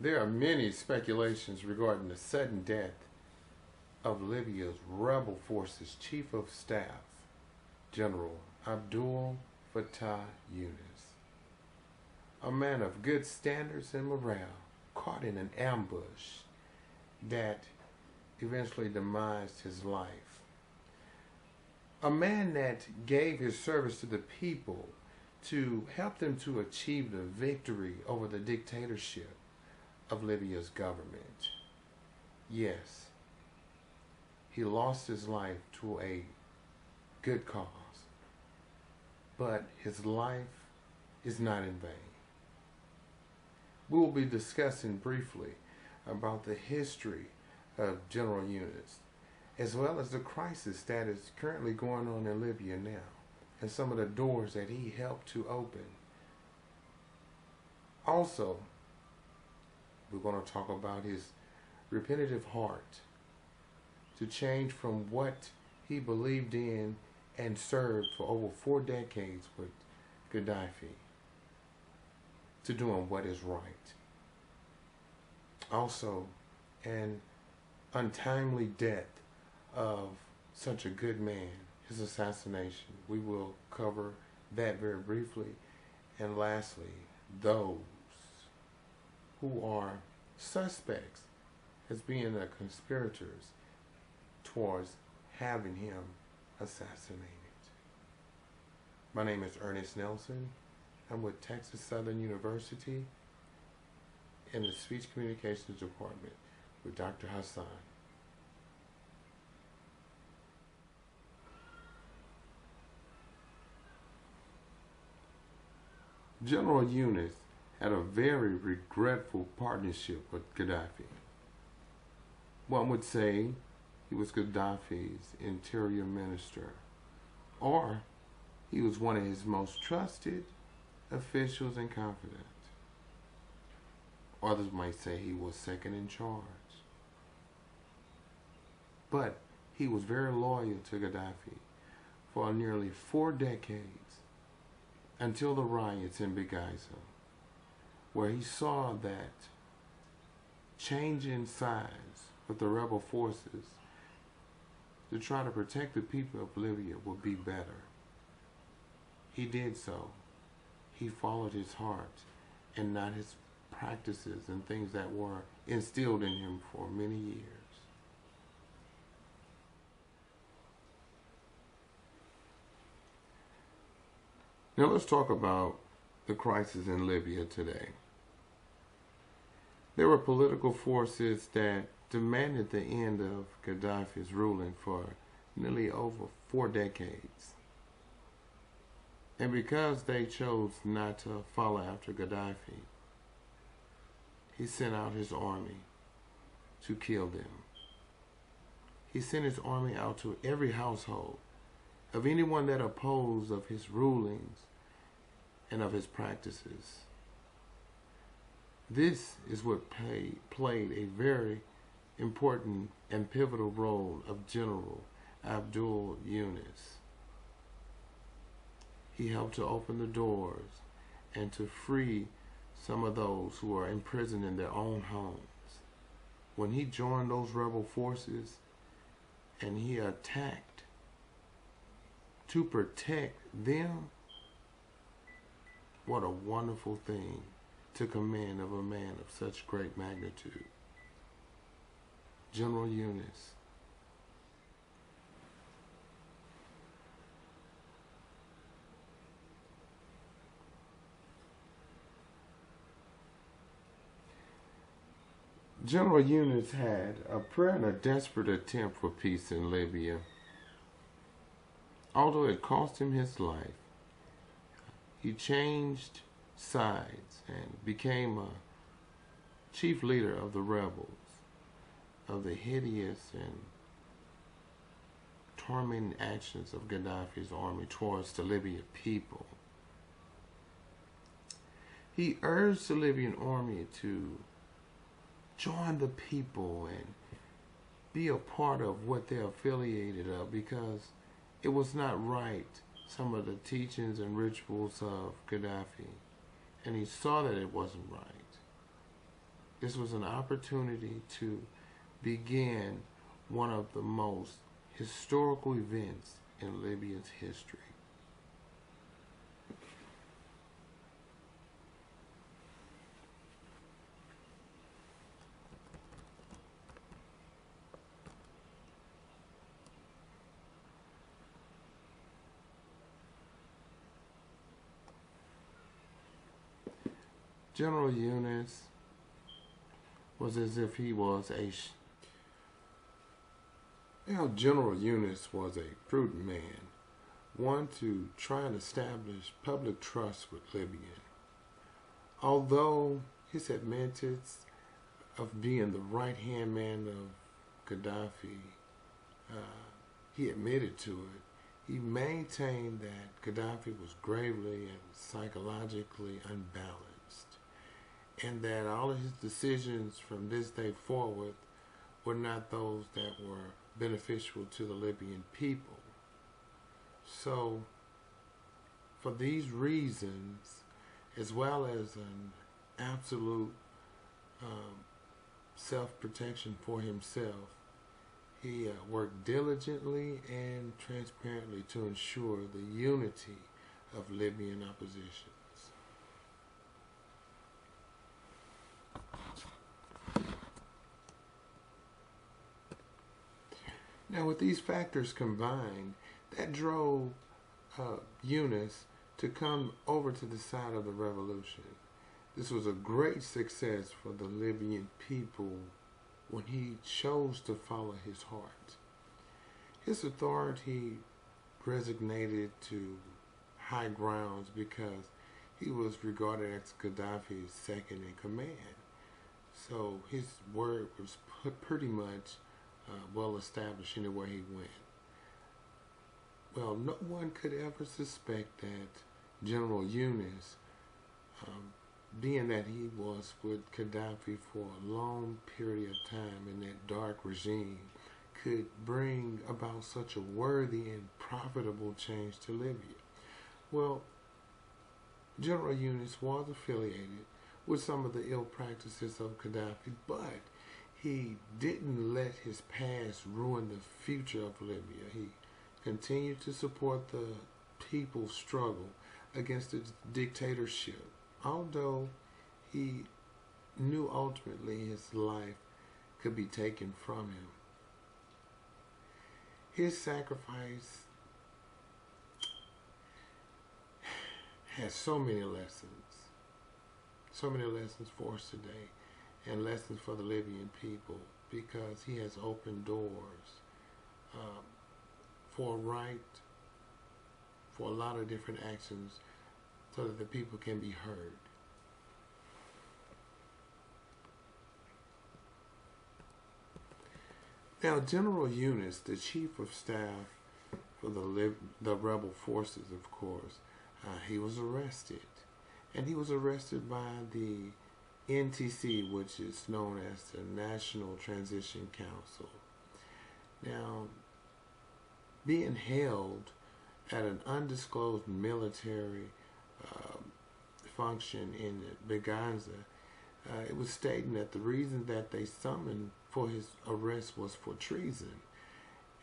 There are many speculations regarding the sudden death of Libya's rebel forces Chief of Staff, General Abdul Fattah Yunus, a man of good standards and morale, caught in an ambush that eventually demised his life. A man that gave his service to the people to help them to achieve the victory over the dictatorship of Libya's government. Yes, he lost his life to a good cause, but his life is not in vain. We will be discussing briefly about the history of General Yunus, as well as the crisis that is currently going on in Libya now, and some of the doors that he helped to open. Also, we're going to talk about his repetitive heart to change from what he believed in and served for over 4 decades with Gaddafi to doing what is right. Also, an untimely death of such a good man, his assassination. We will cover that very briefly. And lastly, those who are suspects as being the conspirators towards having him assassinated. My name is Ernest Nelson. I'm with Texas Southern University in the Speech Communications Department with Dr. Hasan. General Yunus had a very regretful partnership with Gaddafi. One would say he was Gaddafi's interior minister, or he was one of his most trusted officials and confidant. Others might say he was second in charge. But he was very loyal to Gaddafi for nearly 4 decades, until the riots in Benghazi, where he saw that changing sides with the rebel forces to try to protect the people of Libya would be better. He did so. He followed his heart and not his practices and things that were instilled in him for many years. Now let's talk about the crisis in Libya today. There were political forces that demanded the end of Gaddafi's ruling for nearly over 4 decades. And because they chose not to follow after Gaddafi, he sent out his army to kill them. He sent his army out to every household of anyone that opposed of his rulings and of his practices. This is what played a very important and pivotal role of General Abdul Yunus. He helped to open the doors and to free some of those who are imprisoned in their own homes. When he joined those rebel forces and he attacked to protect them, what a wonderful thing to command of a man of such great magnitude. General Yunus. General Yunus had a prayer and a desperate attempt for peace in Libya. Although it cost him his life, he changed sides and became a chief leader of the rebels, of the hideous and tormenting actions of Gaddafi's army towards the Libyan people. He urged the Libyan army to join the people and be a part of what they're affiliated of, because it was not right, some of the teachings and rituals of Gaddafi, and he saw that it wasn't right. This was an opportunity to begin one of the most historical events in Libya's history. General Youni was as if he was General Youni was a prudent man, one to try and establish public trust with Libya. Although his admittance of being the right-hand man of Gaddafi, he admitted to it. He maintained that Gaddafi was gravely and psychologically unbalanced, and that all of his decisions from this day forward were not those that were beneficial to the Libyan people. So, for these reasons, as well as an absolute self-protection for himself, he worked diligently and transparently to ensure the unity of Libyan opposition. Now, with these factors combined, that drove Youni to come over to the side of the revolution. This was a great success for the Libyan people when he chose to follow his heart. His authority resonated to high grounds because he was regarded as Gaddafi's second in command. So his word was pretty much well established anywhere he went. Well, no one could ever suspect that General Youni, being that he was with Gaddafi for a long period of time in that dark regime, could bring about such a worthy and profitable change to Libya. Well, General Youni was affiliated with some of the ill practices of Gaddafi, but he didn't let his past ruin the future of Libya. He continued to support the people's struggle against the dictatorship, although he knew ultimately his life could be taken from him. His sacrifice has so many lessons for us today, and lessons for the Libyan people, because he has opened doors for a lot of different actions so that the people can be heard. Now, General Youni, the chief of staff for the rebel forces, of course, he was arrested. And he was arrested by the NTC, which is known as the National Transition Council. Now, being held at an undisclosed military function in Benghazi, it was stating that the reason that they summoned for his arrest was for treason.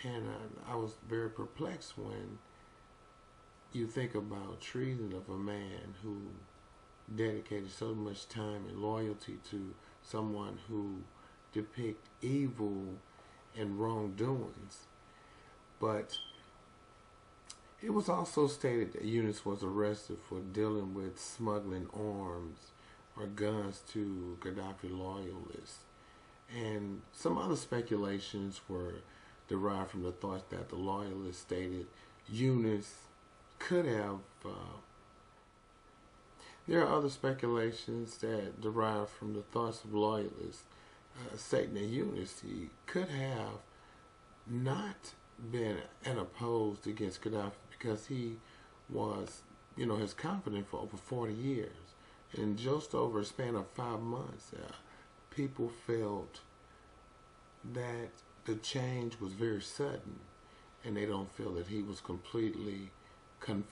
And I was very perplexed when you think about treason of a man who dedicated so much time and loyalty to someone who depict evil and wrongdoings. But it was also stated that Youni was arrested for dealing with smuggling arms or guns to Gaddafi loyalists. And some other speculations were derived from the thought that the loyalists stated Youni could have there are other speculations that derive from the thoughts of loyalists stating that Youni could have not been opposed against Gaddafi because he was, his confidant for over 40 years. And just over a span of 5 months, people felt that the change was very sudden, and they don't feel that he was completely conformed